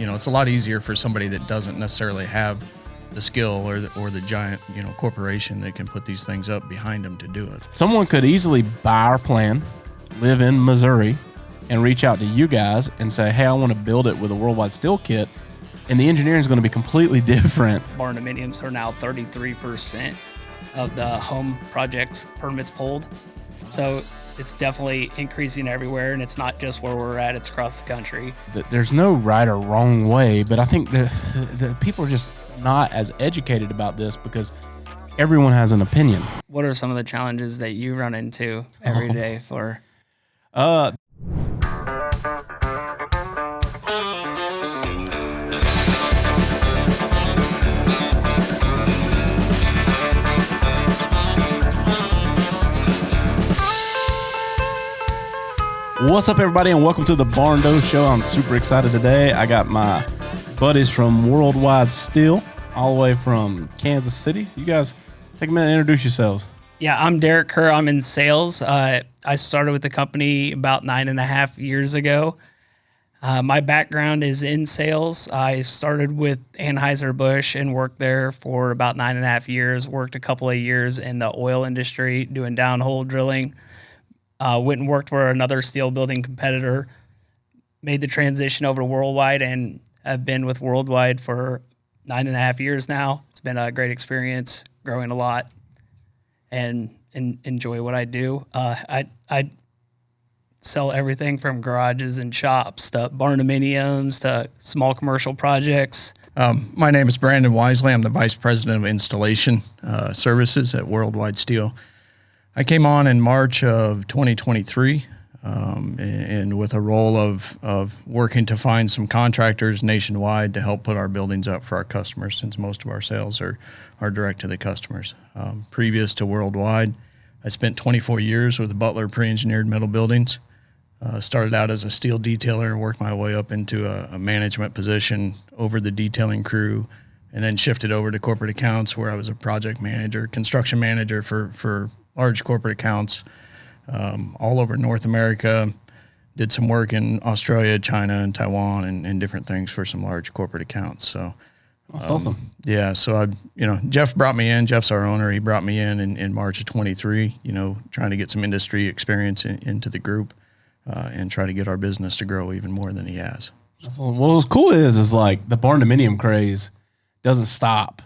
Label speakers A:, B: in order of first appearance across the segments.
A: it's a lot easier for somebody that doesn't necessarily have the skill or the giant, corporation that can put these things up behind them to do it.
B: Someone could easily buy our plan, live in Missouri, and reach out to you guys and say, hey, I want to build it with a worldwide steel kit. And the engineering is going to be completely different.
C: Barndominiums are now 33% of the home projects permits pulled. So it's definitely increasing everywhere, and it's not just where we're at, it's across the country.
B: There's no right or wrong way, but I think the people are just not as educated about this because everyone has an opinion.
C: What are some of the challenges that you run into every day for?
B: What's up, everybody, and welcome to the Barndo Show. I'm super excited today. I got my buddies from Worldwide Steel, all the way from Kansas City. You guys take a minute and introduce yourselves.
C: Yeah, I'm Dereck Kerr. I'm in sales. I started with the company about 9.5 years ago. My background is in sales. I started with Anheuser-Busch and worked there for about 9.5 years. Worked a couple of years in the oil industry doing downhole drilling. Went and worked for another steel building competitor, made the transition over to Worldwide, and I've been with Worldwide for 9.5 years now. It's been a great experience, growing a lot, and enjoy what I do. I sell everything from garages and shops to barndominiums to small commercial projects.
A: My name is Brandon Wisely. I'm the Vice President of Installation Services at Worldwide Steel. I came on in March of 2023 and with a role of working to find some contractors nationwide to help put our buildings up for our customers, since most of our sales are direct to the customers. Previous to Worldwide, I spent 24 years with Butler Pre-Engineered Metal Buildings. Started out as a steel detailer and worked my way up into a management position over the detailing crew, and then shifted over to corporate accounts where I was a project manager, construction manager for large corporate accounts all over North America. Did some work in Australia, China, and Taiwan, and different things for some large corporate accounts. So
B: that's awesome.
A: Yeah. So Jeff brought me in. Jeff's our owner. He brought me in March of 23. Trying to get some industry experience into the group and try to get our business to grow even more than he has.
B: Well, what's cool is like the barndominium craze doesn't stop.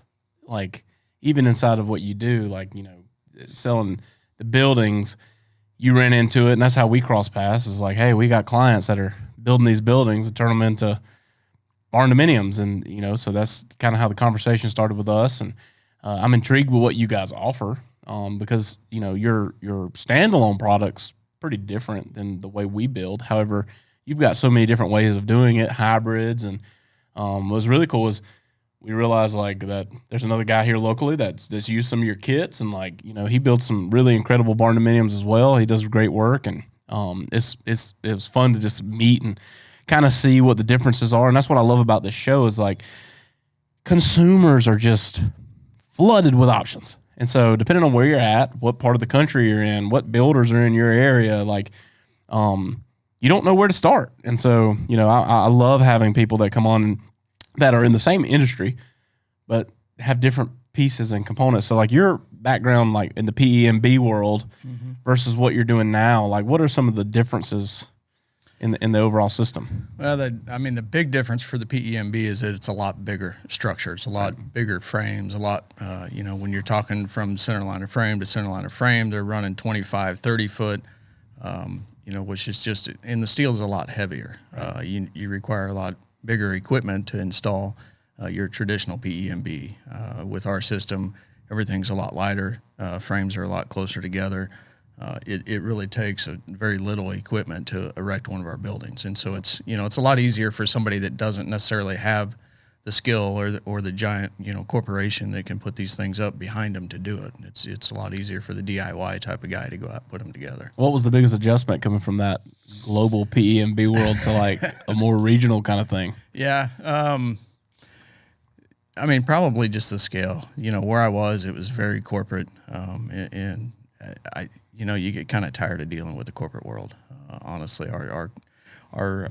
B: Like even inside of what you do, selling the buildings, you ran into it, and that's how we cross paths. Is like, hey, we got clients that are building these buildings and turn them into barndominiums, and so that's kind of how the conversation started with us. And I'm intrigued with what you guys offer because your standalone product's pretty different than the way we build. However, you've got so many different ways of doing it, hybrids, and what was really cool is we realized that there's another guy here locally that's used some of your kits, and he builds some really incredible barndominiums as well. He does great work, and it was fun to just meet and kind of see what the differences are. And that's what I love about this show is consumers are just flooded with options. And so depending on where you're at, what part of the country you're in, what builders are in your area, you don't know where to start. And so, I love having people that come on that are in the same industry, but have different pieces and components. So your background, in the PEMB world versus what you're doing now, what are some of the differences in the overall system?
A: Well, the big difference for the PEMB is that it's a lot bigger structure. It's a lot bigger frames, a lot, when you're talking from center line of frame to center line of frame, they're running 25, 30 foot, which is just, and the steel is a lot heavier. You require a lot bigger equipment to install your traditional PEMB. With our system, everything's a lot lighter. Frames are a lot closer together. It really takes a very little equipment to erect one of our buildings. And so it's a lot easier for somebody that doesn't necessarily have the skill or the giant, corporation that can put these things up behind them to do it. It's a lot easier for the DIY type of guy to go out and put them together.
B: What was the biggest adjustment coming from that global PEMB world to a more regional kind of thing?
A: Yeah. Probably just the scale. Where I was, it was very corporate. And you get kind of tired of dealing with the corporate world. Honestly, our our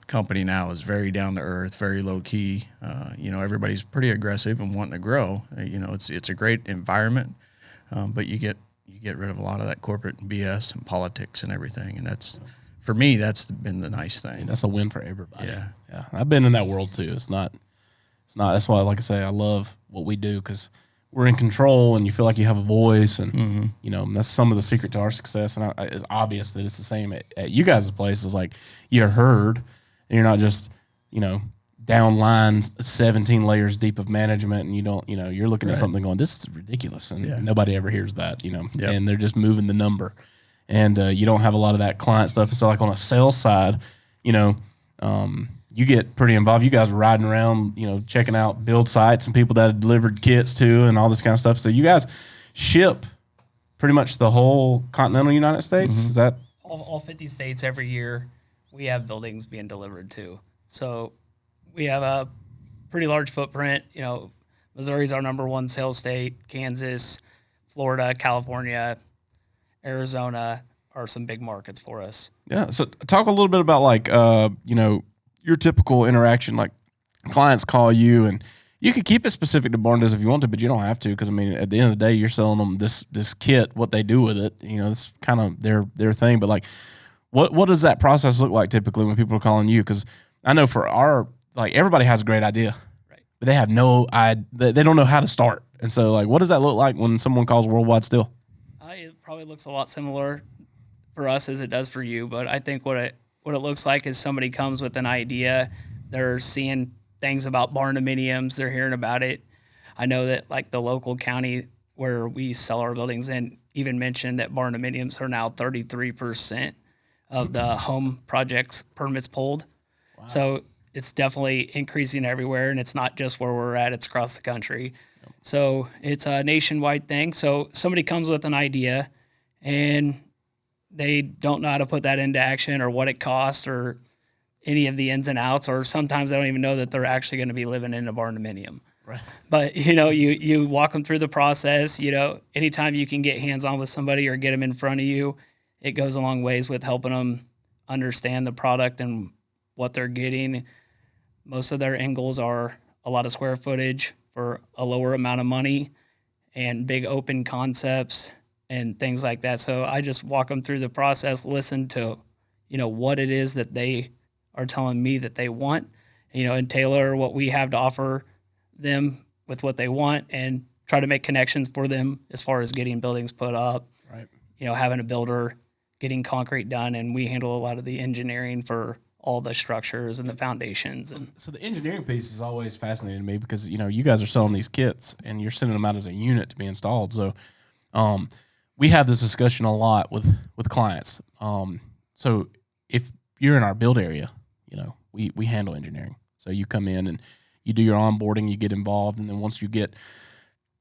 A: company now is very down to earth, very low key. Everybody's pretty aggressive and wanting to grow. It's a great environment, but you get rid of a lot of that corporate BS and politics and everything. And for me, that's been the nice thing.
B: That's a win for everybody.
A: Yeah.
B: I've been in that world too. It's not. That's why, like I say, I love what we do because we're in control and you feel like you have a voice. And, that's some of the secret to our success. And it's obvious that it's the same at you guys' place. It's like you're heard and you're not just, down lines 17 layers deep of management. And you're looking at something going, this is ridiculous. And nobody ever hears that, and they're just moving the number. And you don't have a lot of that client stuff. So like on a sales side, you get pretty involved. You guys are riding around, checking out build sites and people that have delivered kits to and all this kind of stuff. So you guys ship pretty much the whole continental United States. Is that
C: all 50 states every year? We have buildings being delivered to. So we have a pretty large footprint. Missouri's our number one sales state. Kansas, Florida, California, Arizona are some big markets for us.
B: Yeah. So talk a little bit about your typical interaction, like clients call you and you could keep it specific to Barndos if you want to, but you don't have to. Cause at the end of the day, you're selling them this kit, what they do with it, it's kind of their thing. But what does that process look like typically when people are calling you? Cause I know for everybody has a great idea, right? But they have they don't know how to start. And so what does that look like when someone calls Worldwide Steel?
C: It probably looks a lot similar for us as it does for you, but I think what it looks like is somebody comes with an idea. They're seeing things about barndominiums. They're hearing about it. I know that the local county where we sell our buildings in even mentioned that barndominiums are now 33% of the home projects permits pulled. Wow. So it's definitely increasing everywhere, and it's not just where we're at. It's across the country. Yep. So it's a nationwide thing. So somebody comes with an idea, and they don't know how to put that into action or what it costs or any of the ins and outs, or sometimes they don't even know that they're actually going to be living in a barndominium.
B: Right.
C: But, you walk them through the process. Anytime you can get hands-on with somebody or get them in front of you, it goes a long ways with helping them understand the product and what they're getting. Most of their end goals are a lot of square footage for a lower amount of money and big open concepts and things like that. So I just walk them through the process, listen to, what it is that they are telling me that they want, and tailor what we have to offer them with what they want and try to make connections for them as far as getting buildings put up,
B: right?
C: Having a builder, getting concrete done, and we handle a lot of the engineering for all the structures and the foundations. And
B: so the engineering piece is always fascinating to me because, you guys are selling these kits and you're sending them out as a unit to be installed. So, we have this discussion a lot with clients. So if you're in our build area, we handle engineering. So you come in and you do your onboarding, you get involved, and then once you get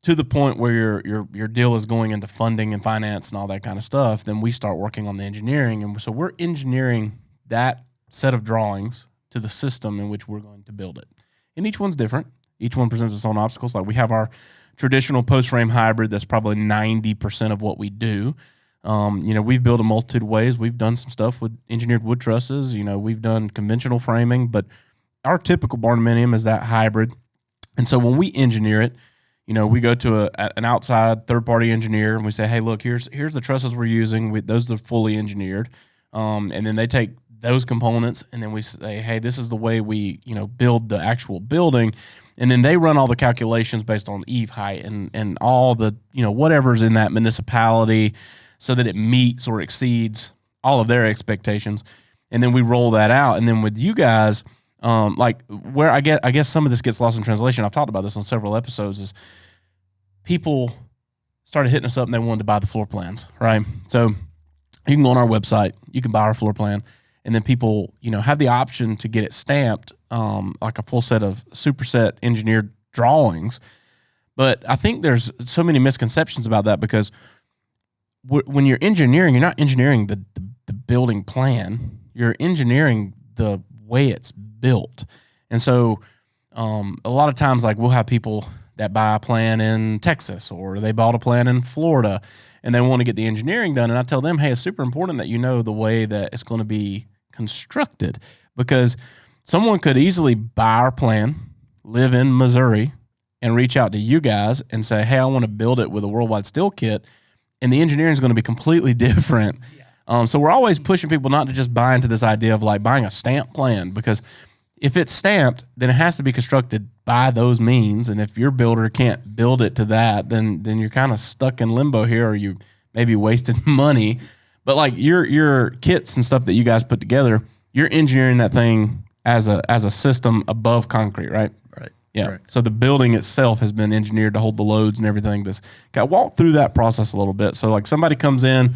B: to the point where your deal is going into funding and finance and all that kind of stuff, then we start working on the engineering. And so we're engineering that set of drawings to the system in which we're going to build it. And each one's different. Each one presents its own obstacles. Like we have our traditional post-frame hybrid that's probably 90% of what we do. We've built a multitude of ways. We've done some stuff with engineered wood trusses. We've done conventional framing, but our typical barndominium is that hybrid. And so when we engineer it, we go to an outside third-party engineer and we say, hey, look, here's the trusses we're using. Those are fully engineered. And then they take those components and then we say, hey, this is the way we, build the actual building. And then they run all the calculations based on eave height and all the, whatever's in that municipality so that it meets or exceeds all of their expectations. And then we roll that out. And then with you guys, where I guess some of this gets lost in translation, I've talked about this on several episodes, is people started hitting us up and they wanted to buy the floor plans, right? So you can go on our website, you can buy our floor plan, and then people, have the option to get it stamped, like a full set of superset engineered drawings. But I think there's so many misconceptions about that because when you're engineering, you're not engineering the building plan, you're engineering the way it's built. And so a lot of times, we'll have people that buy a plan in Texas or they bought a plan in Florida and they want to get the engineering done. And I tell them, hey, it's super important that you know the way that it's going to be constructed, because someone could easily buy our plan, live in Missouri, and reach out to you guys and say, hey, I want to build it with a Worldwide Steel kit. And the engineering is going to be completely different. So we're always pushing people not to just buy into this idea of like buying a stamped plan, because if it's stamped, then it has to be constructed by those means. And if your builder can't build it to that, then you're kind of stuck in limbo here, or you maybe wasted money. But like your kits and stuff that you guys put together, you're engineering that thing as a system above concrete, right?
A: Right.
B: Yeah.
A: Correct.
B: So the building itself has been engineered to hold the loads and everything. This got walk through that process a little bit. So like somebody comes in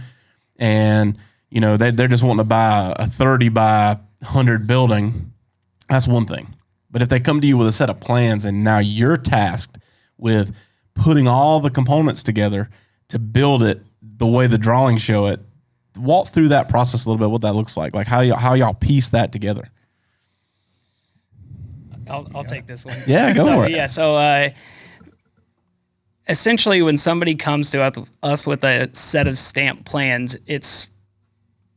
B: and they're just wanting to buy a 30 by 100 building. That's one thing. But if they come to you with a set of plans and now you're tasked with putting all the components together to build it the way the drawings show it, walk through that process a little bit, what that looks like how y'all piece that together.
C: I'll take this one.
B: Yeah, go for it.
C: Yeah, so essentially when somebody comes to us with a set of stamped plans, it's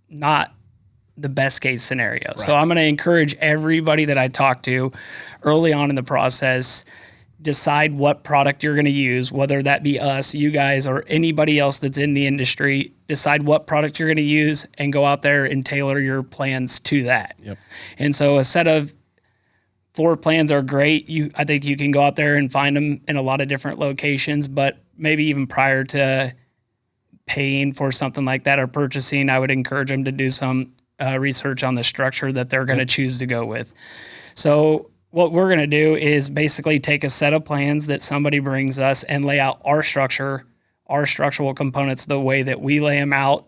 C: not the best case scenario. Right. So I'm going to encourage everybody that I talk to early on in the process, decide what product you're going to use, whether that be us, you guys, or anybody else that's in the industry. Decide what product you're going to use and go out there and tailor your plans to that.
B: Yep.
C: And so a set of floor plans are great. I think you can go out there and find them in a lot of different locations, but maybe even prior to paying for something like that or purchasing, I would encourage them to do some research on the structure that they're going to choose to go with. So what we're going to do is basically take a set of plans that somebody brings us and lay out our structure, our structural components, the way that we lay them out,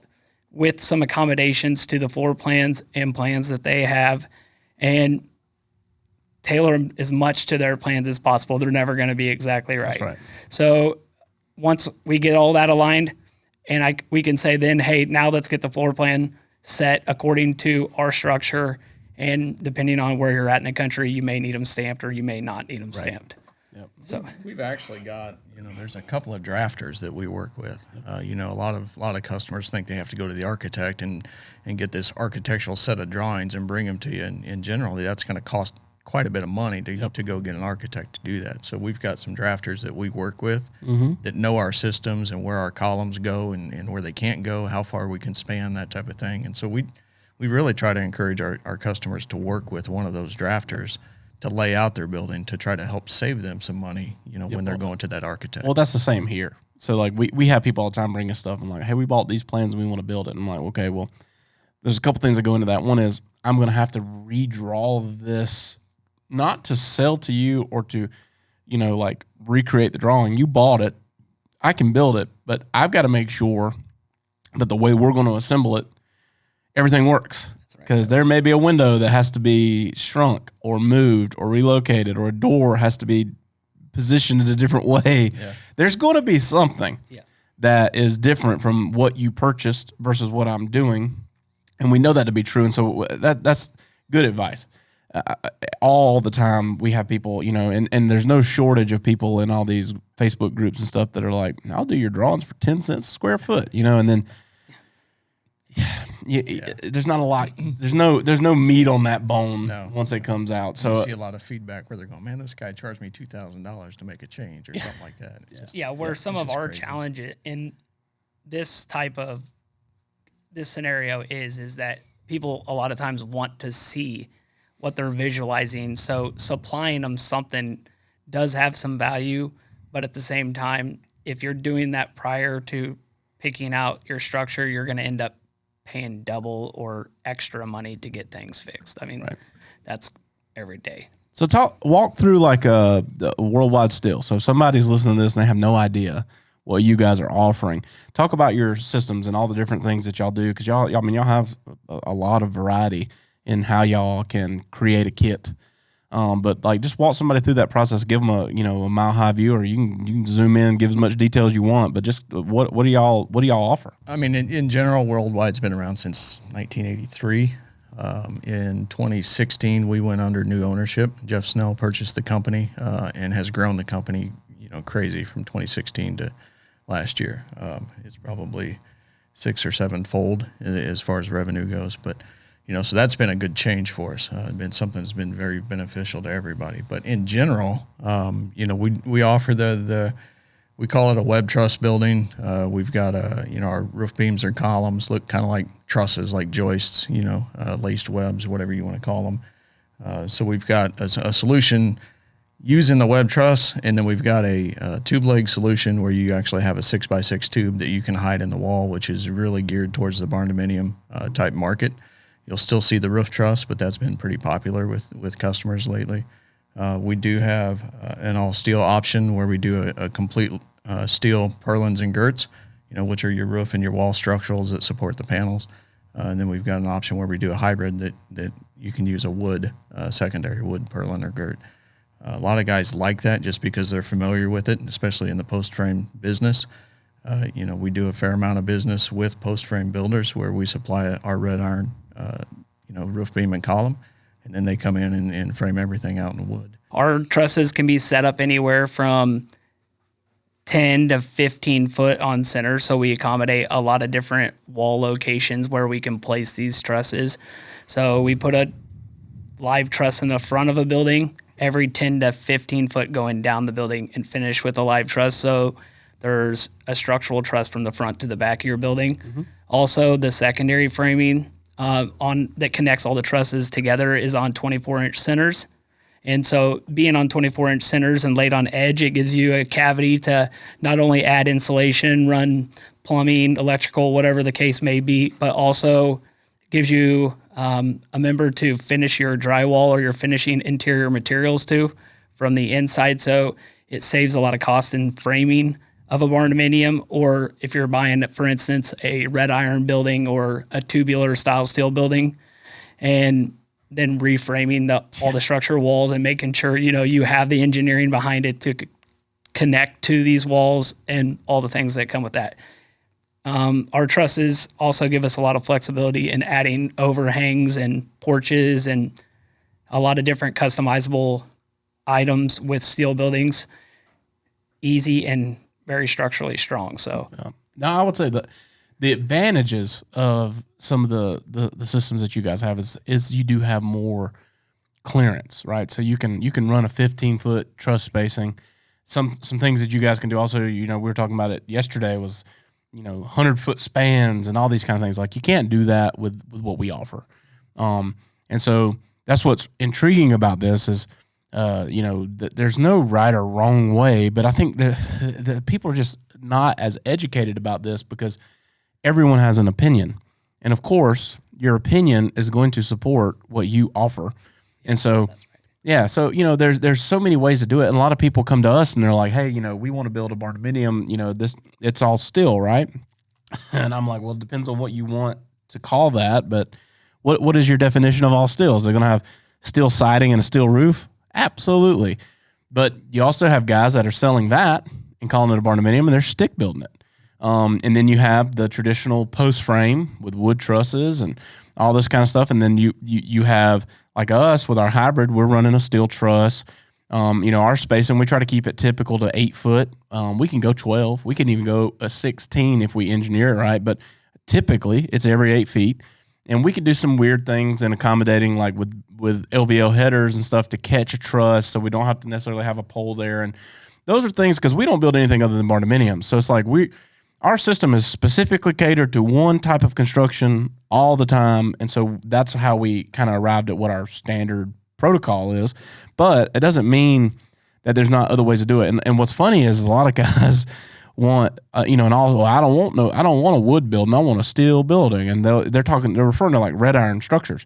C: with some accommodations to the floor plans and plans that they have, and tailor them as much to their plans as possible. They're never going to be exactly right.
B: That's right.
C: So once we get all that aligned, and we can say then, hey, now let's get the floor plan set according to our structure. And depending on where you're at in the country, you may need them stamped or you may not need them stamped.
B: Yep.
A: So we've actually got, there's a couple of drafters that we work with. A lot of customers think they have to go to the architect and get this architectural set of drawings and bring them to you. And in general, that's going to cost quite a bit of money to go get an architect to do that. So we've got some drafters that we work with that know our systems and where our columns go and where they can't go, how far we can span, that type of thing. And so we really try to encourage our customers to work with one of those drafters to lay out their building to try to help save them some money, when they're going to that architect.
B: Well, that's the same here. So like we have people all the time bring us stuff and like, hey, we bought these plans and we want to build it. And I'm like, okay, well, there's a couple things that go into that. One is I'm going to have to redraw this, not to sell to you or to, like recreate the drawing. You bought it. I can build it, but I've got to make sure that the way we're going to assemble it, everything works. Because there may be a window that has to be shrunk or moved or relocated, or a door has to be positioned in a different way. Yeah. There's going to be something that is different from what you purchased versus what I'm doing. And we know that to be true. And so that's good advice. All the time we have people, and there's no shortage of people in all these Facebook groups and stuff that are like, I'll do your drawings for 10 cents a square foot, and then there's not a lot. There's no meat on that bone once it comes out. So
A: you see a lot of feedback where they're going, man, this guy charged me $2,000 to make a change or something like that. It's just,
C: where some of our challenge in this scenario is that people a lot of times want to see what they're visualizing. So supplying them something does have some value, but at the same time, if you're doing that prior to picking out your structure, you're going to end up paying double or extra money to get things fixed. I mean, that's every day.
B: So walk through like the Worldwide Steel. So if somebody's listening to this and they have no idea what you guys are offering, talk about your systems and all the different things that y'all do, because y'all have a lot of variety in how y'all can create a kit. But like, just walk somebody through that process, give them a mile high view, or you can zoom in, give as much detail as you want. But just what do y'all offer?
A: I mean, in general, Worldwide's been around since 1983. In 2016, we went under new ownership. Jeff Snell purchased the company and has grown the company, crazy from 2016 to last year. It's probably 6 or 7 fold as far as revenue goes. But So that's been a good change for us. Been something that's been very beneficial to everybody. But in general, we offer we call it a web truss building. We've got our roof beams or columns look kind of like trusses, like joists, laced webs, whatever you want to call them. So we've got a solution using the web truss, and then we've got a tube leg solution where you actually have a 6x6 tube that you can hide in the wall, which is really geared towards the barndominium type market. You'll still see the roof truss, but that's been pretty popular with customers lately. We do have an all steel option where we do a complete steel purlins and girts, which are your roof and your wall structurals that support the panels. And then we've got an option where we do a hybrid that you can use a wood, secondary wood purlin or girt. A lot of guys like that just because they're familiar with it, especially in the post frame business. We do a fair amount of business with post frame builders where we supply our red iron, roof beam and column, and then they come in and frame everything out in wood.
C: Our trusses can be set up anywhere from 10 to 15 foot on center, so we accommodate a lot of different wall locations where we can place these trusses. So we put a live truss in the front of a building every 10 to 15 foot going down the building and finish with a live truss. So there's a structural truss from the front to the back of your building. Mm-hmm. Also, the secondary framing that connects all the trusses together is on 24-inch centers. And so being on 24-inch centers and laid on edge, it gives you a cavity to not only add insulation, run plumbing, electrical, whatever the case may be, but also gives you a member to finish your drywall or your finishing interior materials to from the inside. So it saves a lot of cost in framing of a barndominium, or if you're buying, for instance, a red iron building or a tubular style steel building, and then reframing all the structure walls and making sure, you have the engineering behind it to connect to these walls and all the things that come with that. Our trusses also give us a lot of flexibility in adding overhangs and porches and a lot of different customizable items with steel buildings, easy and very structurally strong. So
B: now I would say that the advantages of some of the systems that you guys have is you do have more clearance, right? So you can run a 15-foot truss spacing. Some things that you guys can do also, we were talking about it yesterday was, 100-foot spans and all these kind of things. Like you can't do that with what we offer. And so that's what's intriguing about this is, there's no right or wrong way, but I think the people are just not as educated about this because everyone has an opinion. And of course, your opinion is going to support what you offer. And so, that's right. Yeah, so, there's so many ways to do it. And a lot of people come to us and they're like, hey, we want to build a barndominium, it's all steel, right? And I'm like, well, it depends on what you want to call that. But what is your definition of all steel? Is they going to have steel siding and a steel roof? Absolutely. But you also have guys that are selling that and calling it a barndominium, and they're stick building it. And then you have the traditional post frame with wood trusses and all this kind of stuff. And then you have, like us with our hybrid, we're running a steel truss. Our spacing, we try to keep it typical to 8 foot. We can go 12. We can even go a 16 if we engineer it right. But typically it's every 8 feet. And we can do some weird things in accommodating, like with LVL headers and stuff to catch a truss, so we don't have to necessarily have a pole there. And those are things because we don't build anything other than barndominium. So it's like our system is specifically catered to one type of construction all the time, and so that's how we kind of arrived at what our standard protocol is. But it doesn't mean that there's not other ways to do it. And what's funny is a lot of guys want, I don't want a wood building. I want a steel building. And they're referring to like red iron structures.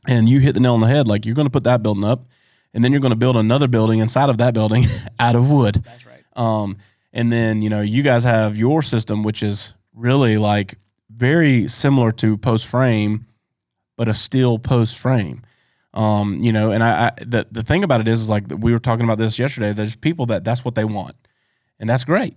B: And you hit the nail on the head. Like you're going to put that building up and then you're going to build another building inside of that building out of wood.
C: That's right.
B: And then, you guys have your system, which is really like very similar to post frame, but a steel post frame. And the thing about it is like we were talking about this yesterday. There's people that's what they want, and that's great.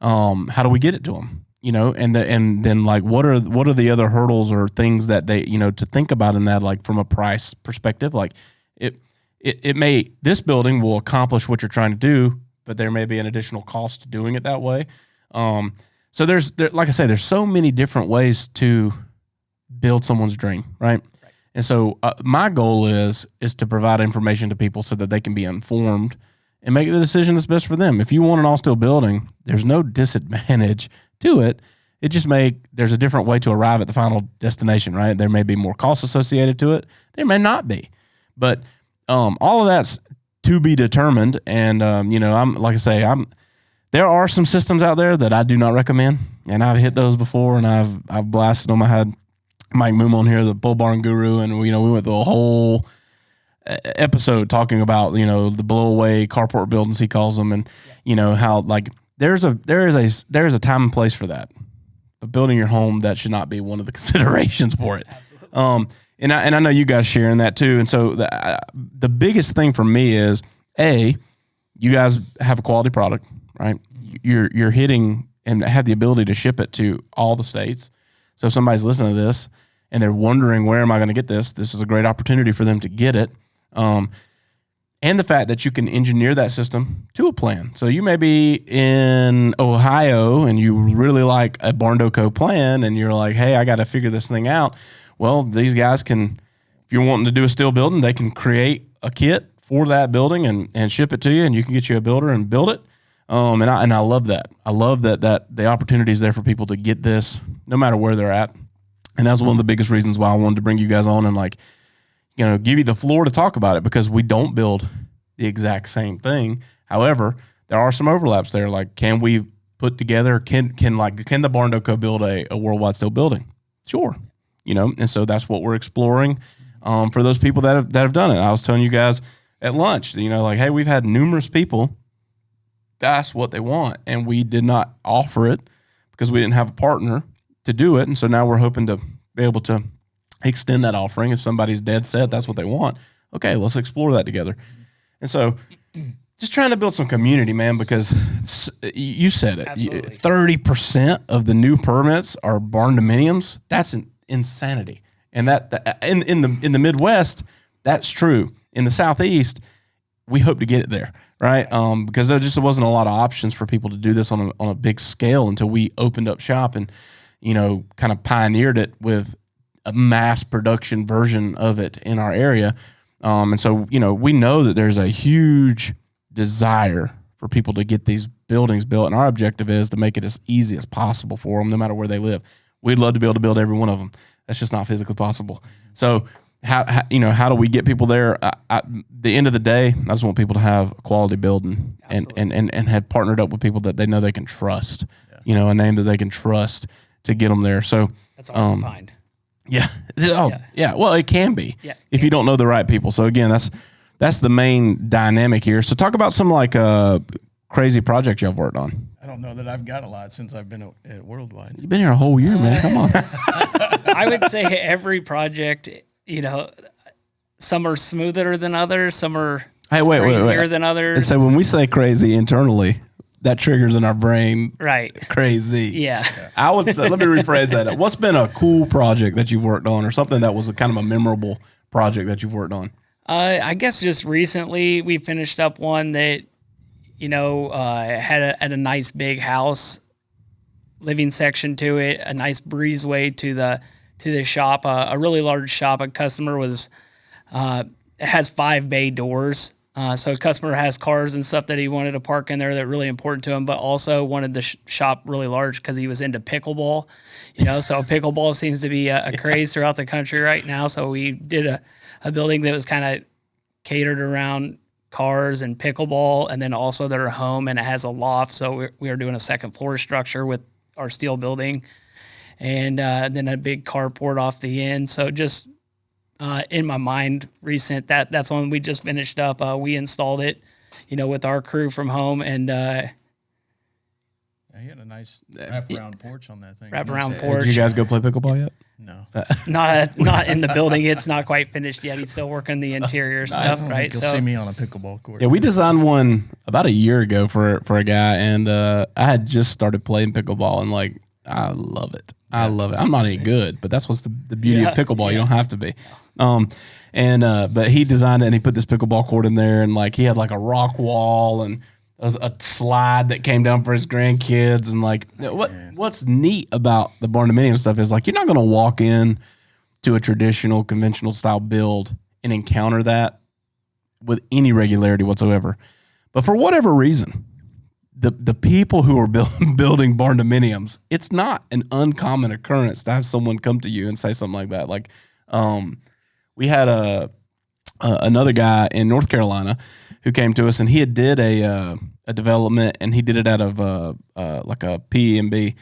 B: How do we get it to them? And then like what are the other hurdles or things that they to think about in that, like from a price perspective? Like this building will accomplish what you're trying to do, but there may be an additional cost to doing it that way. So like I say, there's so many different ways to build someone's dream, right? And so my goal is to provide information to people so that they can be informed and make the decision that's best for them. If you want an all steel building, there's no disadvantage to it. It just there's a different way to arrive at the final destination, right? There may be more costs associated to it. There may not be, but all of that's to be determined. And there are some systems out there that I do not recommend, and I've hit those before, and I've blasted them. I had Mike Moom on here, the pole barn guru, and we went through a whole episode talking about the blow away carport buildings, he calls them, and how like there is a time and place for that. But building your home, that should not be one of the considerations for it. Absolutely. And I know you guys sharing that too. And so the biggest thing for me is you guys have a quality product, right? You're hitting and have the ability to ship it to all the states. So if somebody's listening to this and they're wondering, where am I going to get this? This is a great opportunity for them to get it. And the fact that you can engineer that system to a plan. So you may be in Ohio and you really like a Barndo plan, and you're like, hey, I got to figure this thing out. Well, these guys can, if you're wanting to do a steel building, they can create a kit for that building and ship it to you, and you can get you a builder and build it. And I love that. I love that the opportunity is there for people to get this no matter where they're at. And that's one of the biggest reasons why I wanted to bring you guys on and give you the floor to talk about it, because we don't build the exact same thing. However, there are some overlaps there. Like, can we put together, can the Barndo Co. build a worldwide steel building? Sure. And so that's what we're exploring for those people that have done it. I was telling you guys at lunch, hey, we've had numerous people, that's what they want, and we did not offer it because we didn't have a partner to do it. And so now we're hoping to be able to extend that offering. If somebody's dead set, that's what they want. Okay, let's explore that together. And so just trying to build some community, man, because you said it.
C: Absolutely.
B: 30% of the new permits are barndominiums. That's insanity. And that in the Midwest, that's true. In the Southeast, we hope to get it there, right? Because there just wasn't a lot of options for people to do this on a big scale until we opened up shop and, kind of pioneered it with a mass production version of it in our area. And so, we know that there's a huge desire for people to get these buildings built. And our objective is to make it as easy as possible for them, no matter where they live. We'd love to be able to build every one of them. That's just not physically possible. So how do we get people there? At the end of the day, I just want people to have a quality building and have partnered up with people that they know they can trust, a name that they can trust to get them there. So
C: that's hard to find.
B: Yeah. Yeah. Well, it can be if you don't know the right people. So again, that's the main dynamic here. So talk about some crazy projects y'all have worked on.
A: I don't know that I've got a lot since I've been at Worldwide.
B: You've been here a whole year, man. Come on.
C: I would say every project, some are smoother than others. Some are crazier than others.
B: And so when we say crazy internally, that triggers in our brain.
C: Right.
B: Crazy.
C: Yeah.
B: I would say, let me rephrase that. What's been a cool project that you've worked on, or something that was a kind of a memorable project that you've worked on?
C: I guess just recently we finished up one that, had a nice big house, living section to it, a nice breezeway to the shop, a really large shop. A customer it has 5 bay doors. So a customer has cars and stuff that he wanted to park in there that are really important to him, but also wanted the shop really large because he was into Pickle Ball. So Pickle Ball seems to be a craze throughout the country right now. So we did a building that was kind of catered around cars and pickleball, and then also their home, and it has a loft. So we are doing a second floor structure with our steel building, and then a big carport off the end. So just in my mind, that's when we just finished up. We installed it, with our crew from home, and
A: he had a nice wraparound porch on that thing.
C: Wraparound porch.
B: Did you guys go play pickleball yet?
A: No.
C: Not in the building. It's not quite finished yet. He's still working the interior stuff, right?
A: You'll see me on a pickleball court.
B: Yeah, we designed one about a year ago for a guy, and I had just started playing pickleball, and I love it. I love it. I'm not any good, but that's what's the beauty of pickleball. You don't have to be. But he designed it, and he put this pickleball court in there, and he had a rock wall and a slide that came down for his grandkids. And what's neat about the barndominium stuff is you're not going to walk in to a traditional, conventional style build and encounter that with any regularity whatsoever. But for whatever reason, the people who are building barndominiums, it's not an uncommon occurrence to have someone come to you and say something like that. Like, we had another guy in North Carolina who came to us, and he had did a development, and he did it out of like a PE&B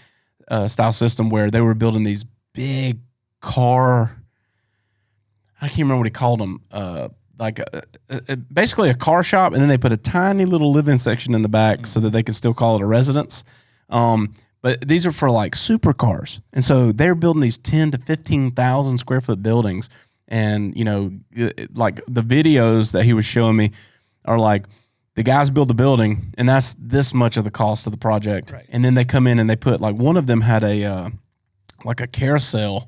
B: style system where they were building these big car. I can't remember what he called them. Basically a car shop, and then they put a tiny little living section in the back so that they can still call it a residence. But these are for like supercars, and so they're building these 10 to 15,000 square foot buildings. And like the videos that he was showing me are like the guys build the building, and that's this much of the cost of the project. Right. And then they come in and they put like one of them had a like a carousel.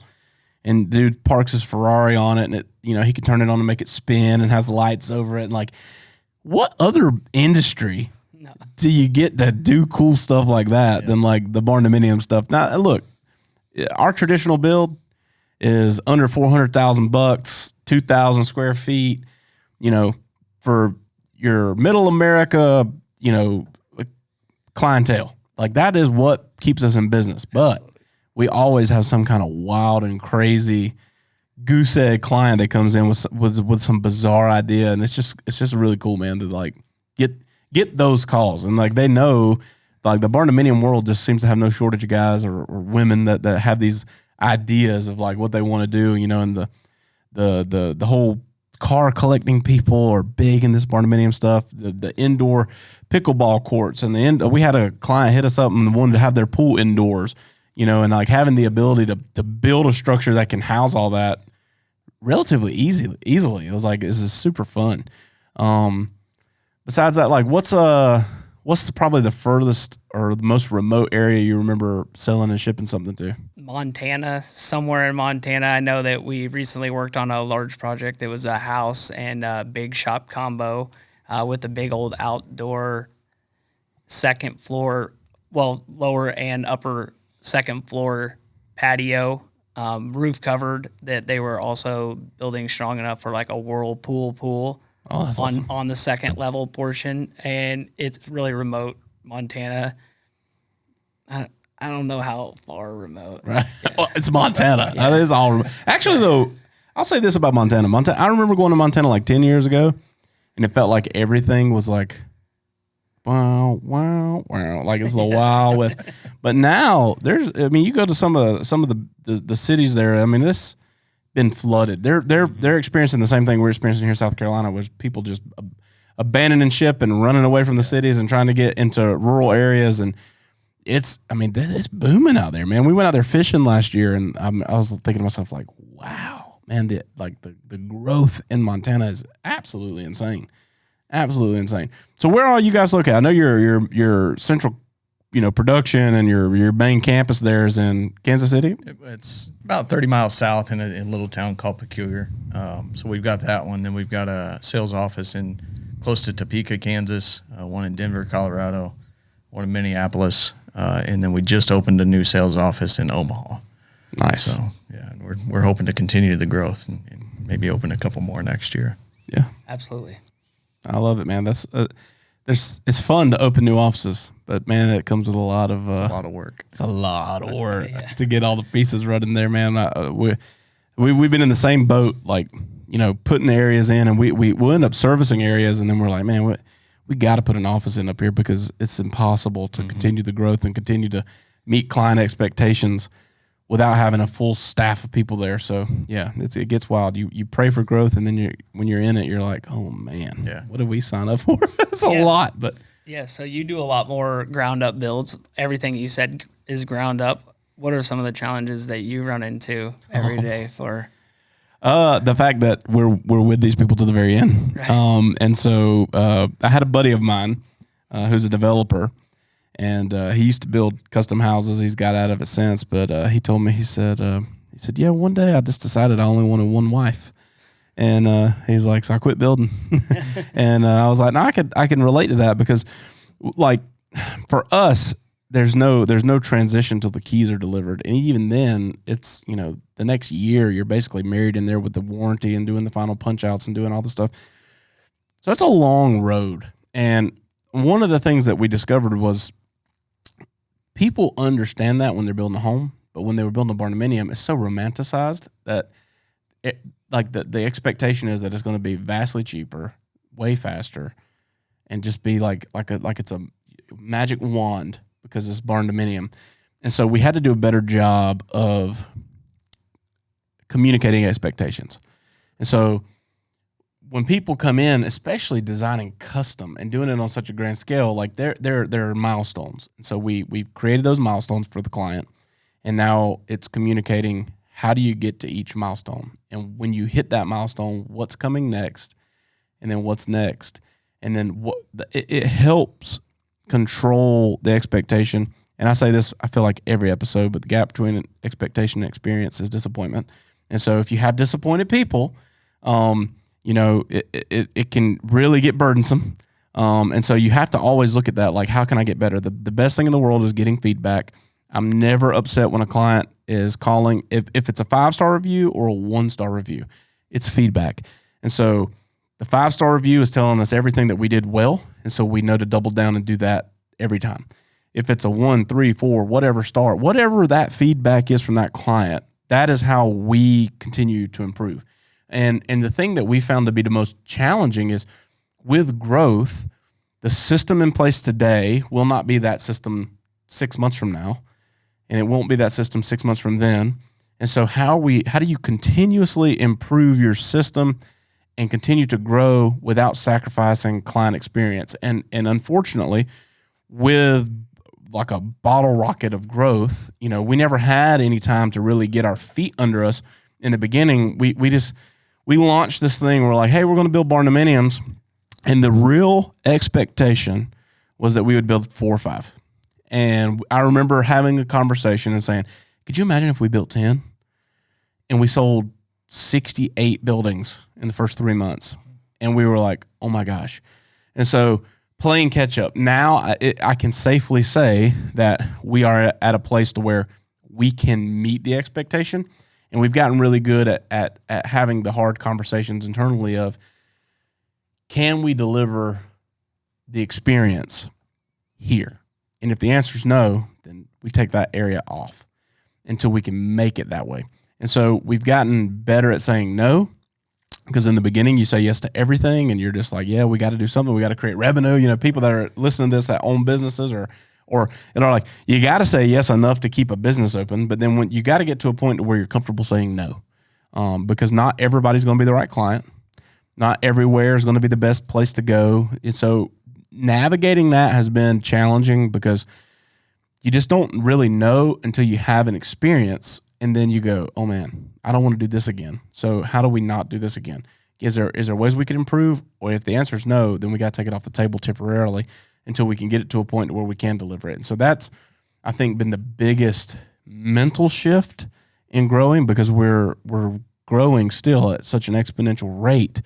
B: And dude parks his Ferrari on it, and it, he can turn it on and make it spin and has lights over it. And like, what other industry do you get to do cool stuff like that than like the barndominium stuff? Now, look, our traditional build is under $400,000, 2,000 square feet. For your middle America, clientele. Like that is what keeps us in business, but. Absolutely. We always have some kind of wild and crazy goose egg client that comes in with some bizarre idea, and it's just really cool, man, to like get those calls. And like they know, like the barndominium world just seems to have no shortage of guys or women that have these ideas of like what they want to do, and the whole car collecting people are big in this barndominium stuff. The indoor pickleball courts, and we had a client hit us up and wanted to have their pool indoors. And like having the ability to build a structure that can house all that relatively easily. It was like, this is super fun. Besides that, like what's probably the furthest or the most remote area you remember selling and shipping something to?
C: Montana, somewhere in Montana. I know that we recently worked on a large project that was a house and a big shop combo with a big old outdoor second floor, lower and upper second floor patio, roof covered, that they were also building strong enough for like a whirlpool pool on the second level portion. And it's really remote, Montana. I don't know how far remote.
B: Right. Yeah. Well, it's Montana. Yeah. That is all remote. Actually, though, I'll say this about Montana. I remember going to Montana like 10 years ago, and it felt like everything was like, wow, like it's the Wild West. But now you go to some of the cities there. I mean, it's been flooded. They're experiencing the same thing we're experiencing here in South Carolina, with people just abandoning ship and running away from the cities and trying to get into rural areas. And it's booming out there, man. We went out there fishing last year, and I was thinking to myself like, wow, man, the growth in Montana is absolutely insane. Absolutely insane. So where are you guys located? I know your central, production and your main campus there is in Kansas City.
A: It's about 30 miles south in a little town called Peculiar. So we've got that one. Then we've got a sales office in close to Topeka, Kansas, one in Denver, Colorado, one in Minneapolis, and then we just opened a new sales office in Omaha.
B: Nice.
A: So yeah, we're hoping to continue the growth and maybe open a couple more next year.
B: Yeah,
C: absolutely.
B: I love it, man. That's it's fun to open new offices, but man, it comes with a lot of
A: work.
B: It's a lot of work to get all the pieces running there, man. We've been in the same boat, like putting areas in, and we'll end up servicing areas, and then we're like, man, we got to put an office in up here because it's impossible to continue the growth and continue to meet client expectations without having a full staff of people there. So yeah, it gets wild. You pray for growth, and then when you're in it, you're like, oh man, what did we sign up for? It's a lot, but
C: yeah. So you do a lot more ground up builds. Everything you said is ground up. What are some of the challenges that you run into every day for?
B: The fact that we're with these people to the very end. Right. And so I had a buddy of mine who's a developer. And he used to build custom houses. He's got out of it since, but he told me, he said, yeah, one day I just decided I only wanted one wife. And he's like, so I quit building. And I was like, no, I can relate to that because, like, for us, there's no transition till the keys are delivered. And even then, it's, the next year you're basically married in there with the warranty and doing the final punch outs and doing all the stuff. So it's a long road. And one of the things that we discovered was people understand that when they're building a home, but when they were building a barndominium, it's so romanticized that the expectation is that it's going to be vastly cheaper, way faster, and just be like it's a magic wand because it's barndominium. And so we had to do a better job of communicating expectations. And so when people come in, especially designing custom and doing it on such a grand scale, like there are milestones. And so we've created those milestones for the client, and now it's communicating how do you get to each milestone. And when you hit that milestone, what's coming next, and then what's next. And then it helps control the expectation. And I say this, I feel like every episode, but the gap between expectation and experience is disappointment. And so if you have disappointed people, it can really get burdensome. And so you have to always look at that, like, how can I get better? The best thing in the world is getting feedback. I'm never upset when a client is calling. If it's a 5-star review or a 1-star review, it's feedback. And so the 5-star review is telling us everything that we did well. And so we know to double down and do that every time. If it's a 1, 3, 4, whatever star, whatever that feedback is from that client, that is how we continue to improve. And the thing that we found to be the most challenging is with growth, the system in place today will not be that system 6 months from now, and it won't be that system 6 months from then. And so how do you continuously improve your system and continue to grow without sacrificing client experience? And unfortunately, with like a bottle rocket of growth, we never had any time to really get our feet under us. In the beginning, we launched this thing. We're like, hey, we're going to build barndominiums. And the real expectation was that we would build 4 or 5. And I remember having a conversation and saying, could you imagine if we built 10 and we sold 68 buildings in the first 3 months? And we were like, oh my gosh. And so playing catch up. Now I can safely say that we are at a place to where we can meet the expectation. And we've gotten really good at having the hard conversations internally of, can we deliver the experience here? And if the answer is no, then we take that area off until we can make it that way. And so we've gotten better at saying no, because in the beginning you say yes to everything and you're just like, yeah, we got to do something. We got to create revenue. People that are listening to this that own businesses or like, you got to say yes enough to keep a business open. But then when you got to get to a point where you're comfortable saying no, because not everybody's going to be the right client. Not everywhere is going to be the best place to go. And so navigating that has been challenging because you just don't really know until you have an experience. And then you go, oh man, I don't want to do this again. So how do we not do this again? Is there ways we could improve? Or if the answer is no, then we got to take it off the table temporarily until we can get it to a point where we can deliver it. And so that's, I think, been the biggest mental shift in growing, because we're growing still at such an exponential rate,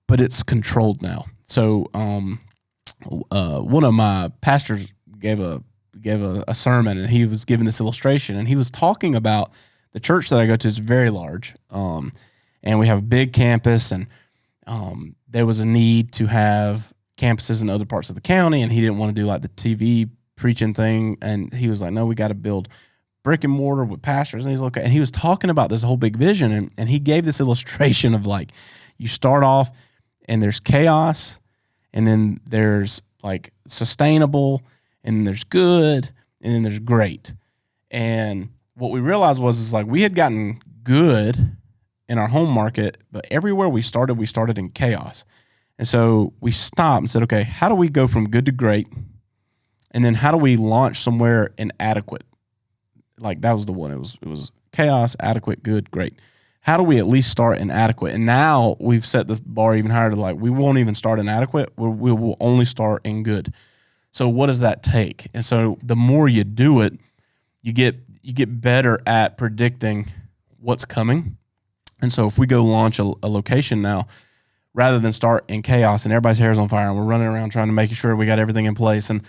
B: but it's controlled now. So one of my pastors gave a sermon, and he was giving this illustration, and he was talking about the church that I go to is very large, and we have a big campus, and there was a need to have campuses in other parts of the county, and he didn't want to do like the TV preaching thing, and he was like, no, we got to build brick and mortar with pastors. And he was talking about this whole big vision, and he gave this illustration of like, you start off and there's chaos, and then there's like sustainable, and then there's good, and then there's great. And what we realized is like, we had gotten good in our home market, but everywhere we started in chaos. And so we stopped and said, okay, how do we go from good to great? And then how do we launch somewhere in adequate? Like, that was the one. It was chaos, adequate, good, great. How do we at least start in adequate? And now we've set the bar even higher to like, we won't even start in adequate. We will only start in good. So what does that take? And so the more you do it, you get better at predicting what's coming. And so if we go launch a location now, rather than start in chaos and everybody's hair is on fire and we're running around trying to make sure we got everything in place, and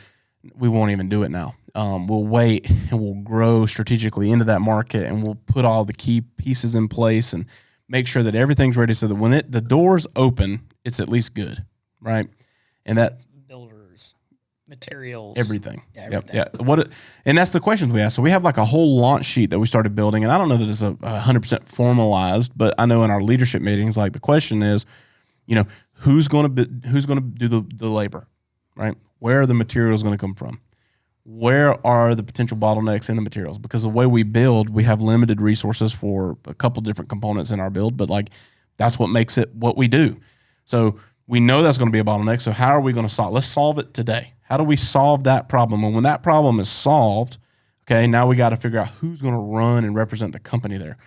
B: we won't even do it now. We'll wait and we'll grow strategically into that market, and we'll put all the key pieces in place and make sure that everything's ready so that when the doors open, it's at least good, right? And that
C: builders, materials,
B: everything.
C: Yeah, everything.
B: Yep. And that's the questions we ask. So we have like a whole launch sheet that we started building, and I don't know that it's 100% formalized, but I know in our leadership meetings, like the question is, who's going to do the labor, right? Where are the materials going to come from? Where are the potential bottlenecks in the materials? Because the way we build, we have limited resources for a couple different components in our build, but like that's what makes it what we do. So we know that's going to be a bottleneck. So how are we going to solve? Let's solve it today. How do we solve that problem? And when that problem is solved, okay, now we got to figure out who's going to run and represent the company there.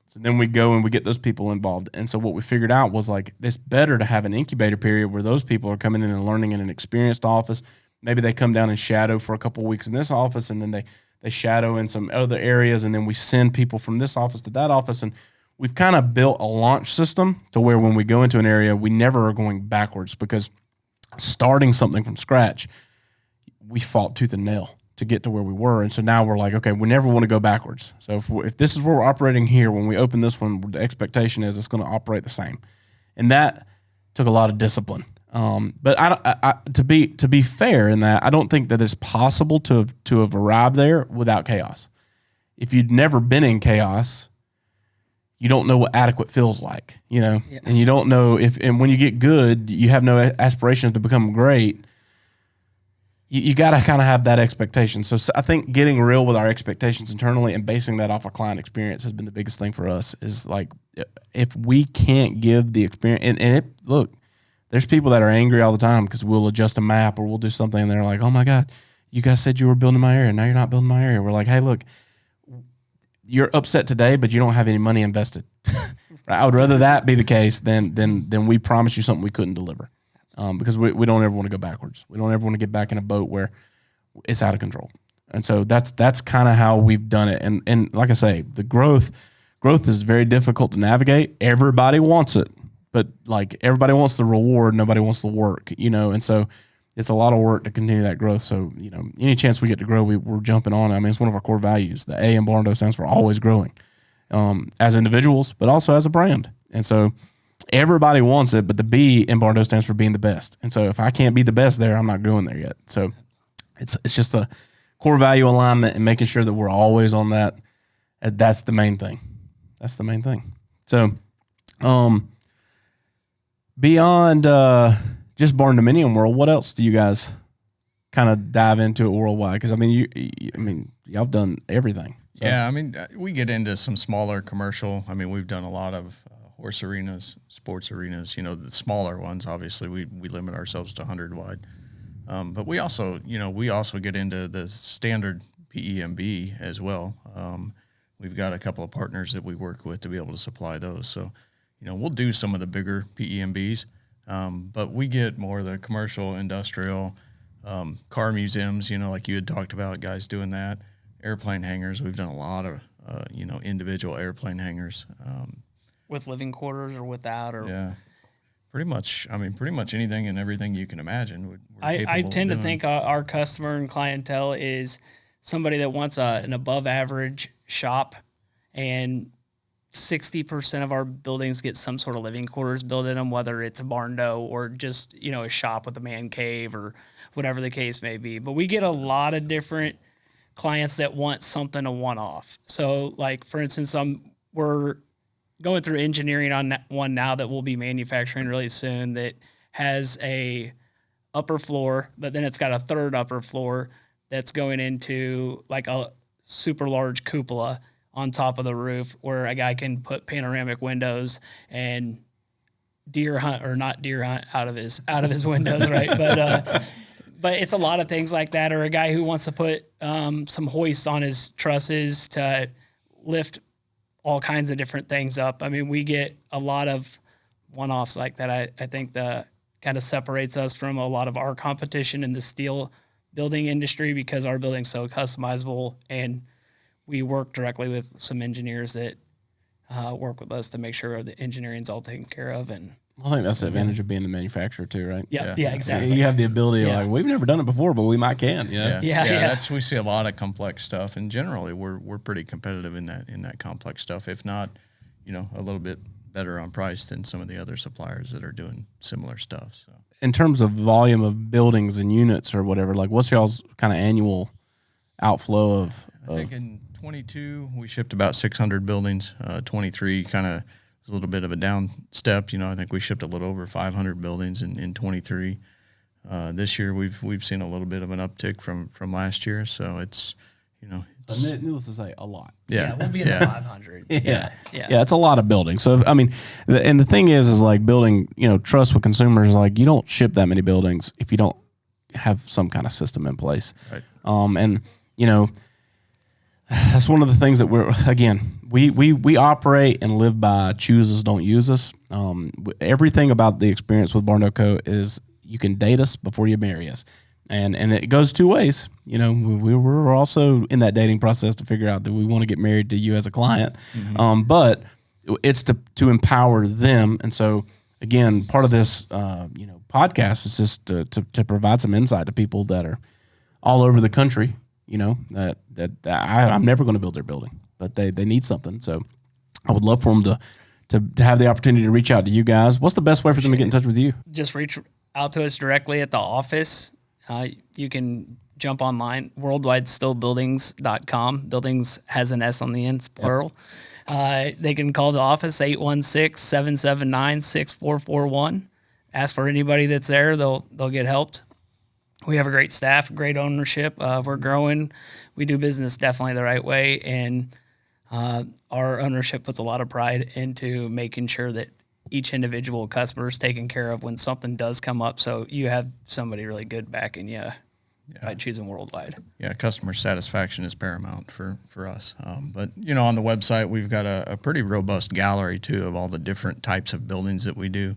B: So then we go and we get those people involved. And so what we figured out was like, it's better to have an incubator period where those people are coming in and learning in an experienced office. Maybe they come down and shadow for a couple of weeks in this office, and then they shadow in some other areas, and then we send people from this office to that office. And we've kind of built a launch system to where when we go into an area, we never are going backwards, because starting something from scratch, we fought tooth and nail to get to where we were. And so now we're like, okay, we never want to go backwards. So if this is where we're operating here, when we open this one, the expectation is it's going to operate the same. And that took a lot of discipline. But to be fair in that, I don't think that it's possible to have arrived there without chaos. If you'd never been in chaos, you don't know what adequate feels like, and you don't know and when you get good, you have no aspirations to become great. You got to kind of have that expectation. So I think getting real with our expectations internally and basing that off our client experience has been the biggest thing for us. Is like, if we can't give the experience, look, there's people that are angry all the time because we'll adjust a map or we'll do something and they're like, oh my God, you guys said you were building my area. Now you're not building my area. We're like, hey, look, you're upset today, but you don't have any money invested. I would rather that be the case than we promise you something we couldn't deliver. Because we don't ever want to go backwards. We don't ever want to get back in a boat where it's out of control. And so that's kind of how we've done it. And like I say, the growth is very difficult to navigate. Everybody wants it, but like everybody wants the reward. Nobody wants the work, and so it's a lot of work to continue that growth. So, any chance we get to grow, we're jumping on. I mean, it's one of our core values. The A in Barndo stands for always growing, as individuals, but also as a brand. And so everybody wants it, but the B in Barndo stands for being the best. And so if I can't be the best there, I'm not going there yet. So it's just a core value alignment and making sure that we're always on that. That's the main thing. That's the main thing. So beyond just barndominium world, what else do you guys kind of dive into it worldwide? Because y'all have done everything. So.
A: Yeah, we get into some smaller commercial. We've done a lot of horse arenas, sports arenas, the smaller ones. Obviously, we limit ourselves to 100 wide. But we also get into the standard PEMB as well. We've got a couple of partners that we work with to be able to supply those. So, we'll do some of the bigger PEMBs, but we get more of the commercial, industrial, car museums, like you had talked about, guys doing that. Airplane hangars, we've done a lot of, individual airplane hangars.
C: With living quarters or without, or
A: yeah, pretty much anything and everything you can imagine.
C: I tend to think our customer and clientele is somebody that wants an above average shop, and 60% of our buildings get some sort of living quarters built in them, whether it's a Barndo or just, a shop with a man cave or whatever the case may be. But we get a lot of different clients that want something a one-off. So like, for instance, we're going through engineering on that one now that we'll be manufacturing really soon, that has a upper floor, but then it's got a third upper floor that's going into like a super large cupola on top of the roof where a guy can put panoramic windows and deer hunt out of his windows, right? But it's a lot of things like that, or a guy who wants to put some hoists on his trusses to lift all kinds of different things up. We get a lot of one-offs like that. I think that kind of separates us from a lot of our competition in the steel building industry, because our building's so customizable, and we work directly with some engineers that work with us to make sure the engineering's all taken care of. And
B: I think that's the advantage of being the manufacturer too, right?
C: Yeah, exactly.
B: You have the ability, like, we've never done it before, but we might can.
C: Yeah.
A: That's, we see a lot of complex stuff, and generally we're pretty competitive in that complex stuff. If not, a little bit better on price than some of the other suppliers that are doing similar stuff. So,
B: in terms of volume of buildings and units or whatever, like, what's y'all's kind of annual outflow of?
A: I think in 22 we shipped about 600 buildings. 23 kind of was a little bit of a down step. I think we shipped a little over 500 buildings in 23. This year we've seen a little bit of an uptick from last year. So it's,
B: Needless to say, a lot.
C: Yeah, we'll be in the 500s. Yeah,
B: it's a lot of buildings. So I mean, and the thing is like building, trust with consumers. Like, you don't ship that many buildings if you don't have some kind of system in place.
A: Right.
B: And that's one of the things that we operate and live by. Choose us, don't use us. Everything about the experience with Barndo Co. is you can date us before you marry us. And it goes two ways. We're also in that dating process to figure out, do we want to get married to you as a client? Mm-hmm. But it's to empower them. And so, again, part of this, podcast is just to provide some insight to people that are all over the country, that I'm never going to build their building, but they need something. So I would love for them to have the opportunity to reach out to you guys. What's the best way for them to get in touch with you?
C: Just reach out to us directly at the office. You can jump online, worldwidestillbuildings.com. Buildings has an S on the end, it's plural. Yep. They can call the office, 816-779-6441. Ask for anybody that's there. They'll get helped. We have a great staff, great ownership. We're growing. We do business definitely the right way, and our ownership puts a lot of pride into making sure that each individual customer is taken care of when something does come up. So you have somebody really good backing you by choosing Worldwide.
A: Yeah, customer satisfaction is paramount for us. But, on the website, we've got a pretty robust gallery, too, of all the different types of buildings that we do.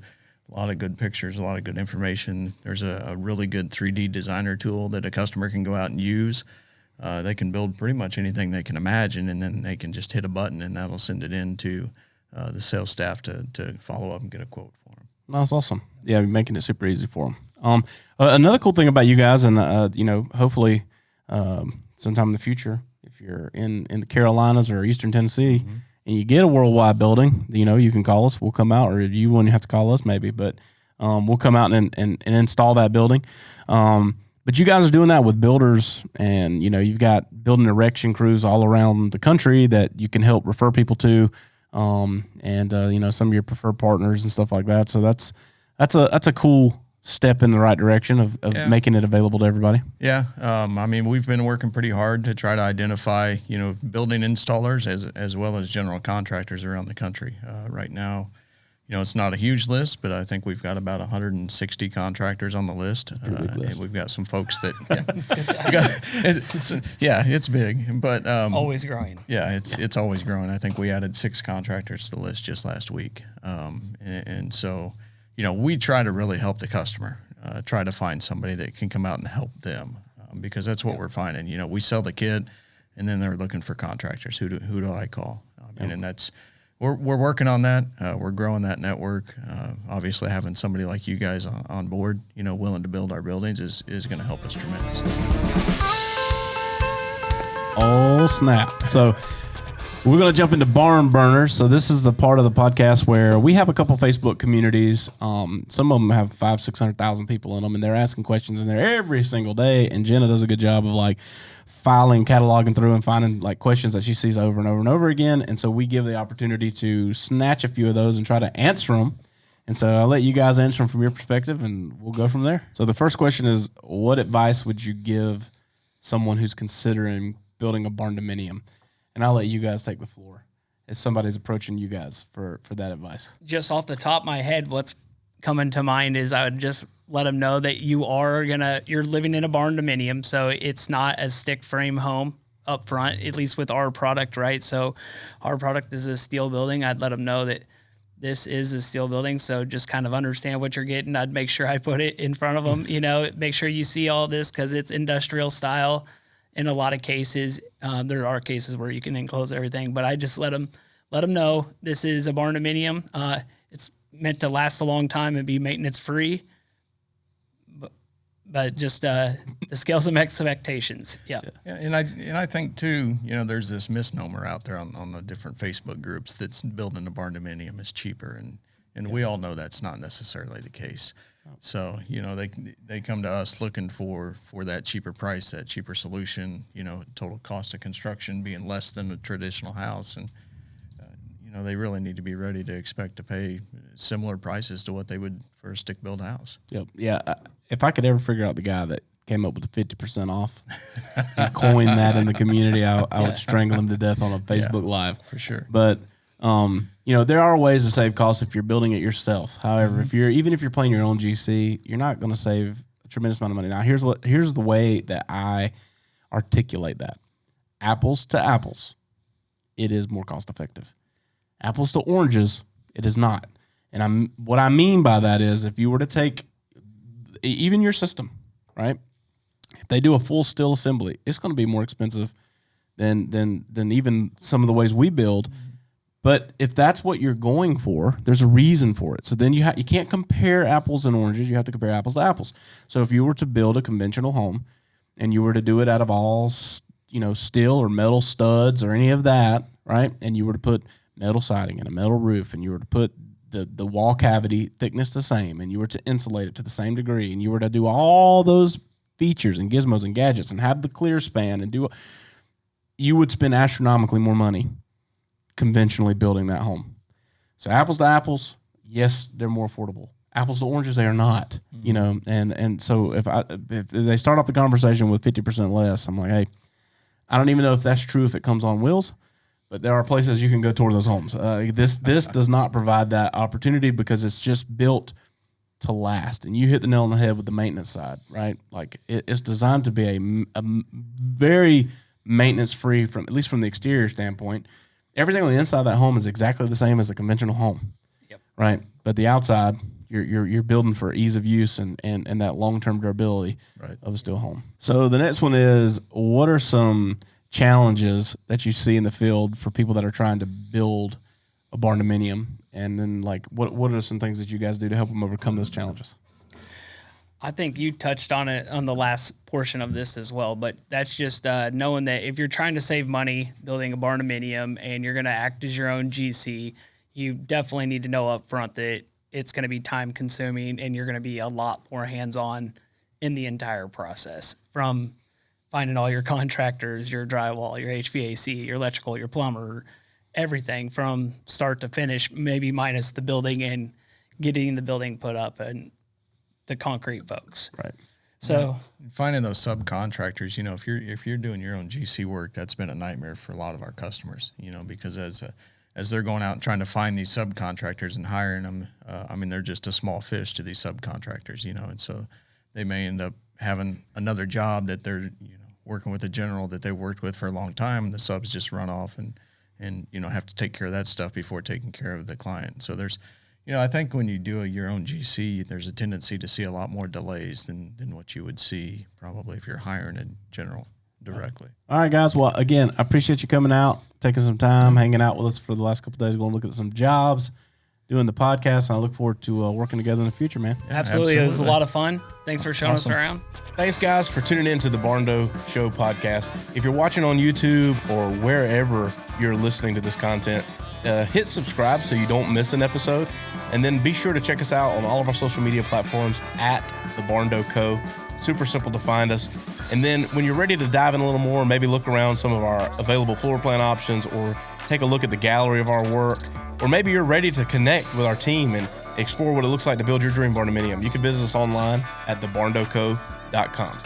A: A lot of good pictures, a lot of good information. There's a really good 3D designer tool that a customer can go out and use. They can build pretty much anything they can imagine, and then they can just hit a button, and that'll send it in to the sales staff to follow up and get a quote for them.
B: That's awesome. Yeah, making it super easy for them. Another cool thing about you guys, and hopefully sometime in the future, if you're in the Carolinas or Eastern Tennessee, mm-hmm. and you get a Worldwide building, you can call us. We'll come out, or you wouldn't have to call us maybe, but we'll come out and install that building. But you guys are doing that with builders, and you've got building erection crews all around the country that you can help refer people to. And some of your preferred partners and stuff like that. So that's a cool step in the right direction of making it available to everybody.
A: Yeah. We've been working pretty hard to try to identify, building installers as well as general contractors around the country. Right now, it's not a huge list, but I think we've got about 160 contractors on the list. And we've got some folks that, it's big, but
C: always growing.
A: Yeah, it's always growing. I think we added 6 contractors to the list just last week. And so, we try to really help the customer, try to find somebody that can come out and help them, because that's what we're finding. We sell the kit, and then they're looking for contractors. Who do I call? And that's. We're working on that. We're growing that network. Obviously, having somebody like you guys on board, willing to build our buildings is going to help us tremendously.
B: Oh, snap. So we're going to jump into barn burners. So this is the part of the podcast where we have a couple Facebook communities. Some of them have 500,000-600,000 people in them, and they're asking questions in there every single day. And Jenna does a good job of cataloging through and finding questions that she sees over and over and over again. And so we give the opportunity to snatch a few of those and try to answer them. And so I'll let you guys answer them from your perspective, and we'll go from there. So the first question is, what advice would you give someone who's considering building a barndominium? And I'll let you guys take the floor as somebody's approaching you guys for that advice.
C: Just off the top of my head, what's coming to mind is I would just let them know that you're living in a barndominium, so it's not a stick frame home up front, at least with our product, right? So our product is a steel building. I'd let them know that this is a steel building, so just kind of understand what you're getting. I'd make sure I put it in front of them, make sure you see all this, because it's industrial style. In a lot of cases, there are cases where you can enclose everything, but I just let them know this is a barndominium. It's meant to last a long time and be maintenance free. But just the scale some expectations. Yeah.
A: And I think too, there's this misnomer out there on the different Facebook groups that's building a barndominium is cheaper, and we all know that's not necessarily the case. So they come to us looking for that cheaper price, that cheaper solution. Total cost of construction being less than a traditional house, and they really need to be ready to expect to pay similar prices to what they would for a stick built house.
B: Yep. Yeah. If I could ever figure out the guy that came up with the 50% off and coined that in the community, I would strangle him to death on a Facebook Live.
A: For sure.
B: But, there are ways to save costs if you're building it yourself. However, even if you're playing your own GC, you're not going to save a tremendous amount of money. Now, here's the way that I articulate that. Apples to apples, it is more cost effective. Apples to oranges, it is not. And what I mean by that is if you were to take even your system, right? If they do a full steel assembly, it's going to be more expensive than even some of the ways we build. But if that's what you're going for, there's a reason for it. So then you can't compare apples and oranges. You have to compare apples to apples. So if you were to build a conventional home and you were to do it out of all, steel or metal studs or any of that, right? And you were to put metal siding and a metal roof, and you were to put the wall cavity thickness the same, and you were to insulate it to the same degree, and you were to do all those features and gizmos and gadgets and have the clear span and you would spend astronomically more money conventionally building that home. So apples to apples, yes, they're more affordable. Apples to oranges, they are not. And so if they start off the conversation with 50% less, I'm like, hey, I don't even know if that's true if it comes on wheels. But there are places you can go toward those homes. This does not provide that opportunity because it's just built to last. And you hit the nail on the head with the maintenance side, right? Like it's designed to be a very maintenance free at least from the exterior standpoint. Everything on the inside of that home is exactly the same as a conventional home, right? But the outside, you're building for ease of use and that long-term durability of a steel home. So the next one is, what are some challenges that you see in the field for people that are trying to build a barndominium, and then what are some things that you guys do to help them overcome those challenges?
C: I think you touched on it on the last portion of this as well, but that's just knowing that if you're trying to save money building a barndominium and you're going to act as your own GC, you definitely need to know up front that it's going to be time consuming and you're going to be a lot more hands-on in the entire process, from finding all your contractors, your drywall, your HVAC, your electrical, your plumber, everything from start to finish, maybe minus the building and getting the building put up and the concrete folks.
B: Right.
C: So
A: finding those subcontractors, if you're doing your own GC work, that's been a nightmare for a lot of our customers, because as they're going out and trying to find these subcontractors and hiring them, they're just a small fish to these subcontractors, and so they may end up having another job that they're working with a general that they worked with for a long time, and the subs just run off and have to take care of that stuff before taking care of the client. So there's I think when you do your own GC, there's a tendency to see a lot more delays than what you would see probably if you're hiring a general directly.
B: All right, guys. Well, again, I appreciate you coming out, taking some time, hanging out with us for the last couple of days, going to look at some jobs, doing the podcast, and I look forward to working together in the future, man.
C: Absolutely. It was a lot of fun. Thanks for showing us around.
B: Thanks, guys, for tuning in to the Barndo Show podcast. If you're watching on YouTube or wherever you're listening to this content, hit subscribe so you don't miss an episode. And then be sure to check us out on all of our social media platforms at the Barndo Co. Super simple to find us. And then when you're ready to dive in a little more, maybe look around some of our available floor plan options or take a look at the gallery of our work, or maybe you're ready to connect with our team and explore what it looks like to build your dream barndominium, you can visit us online at thebarndoco.com.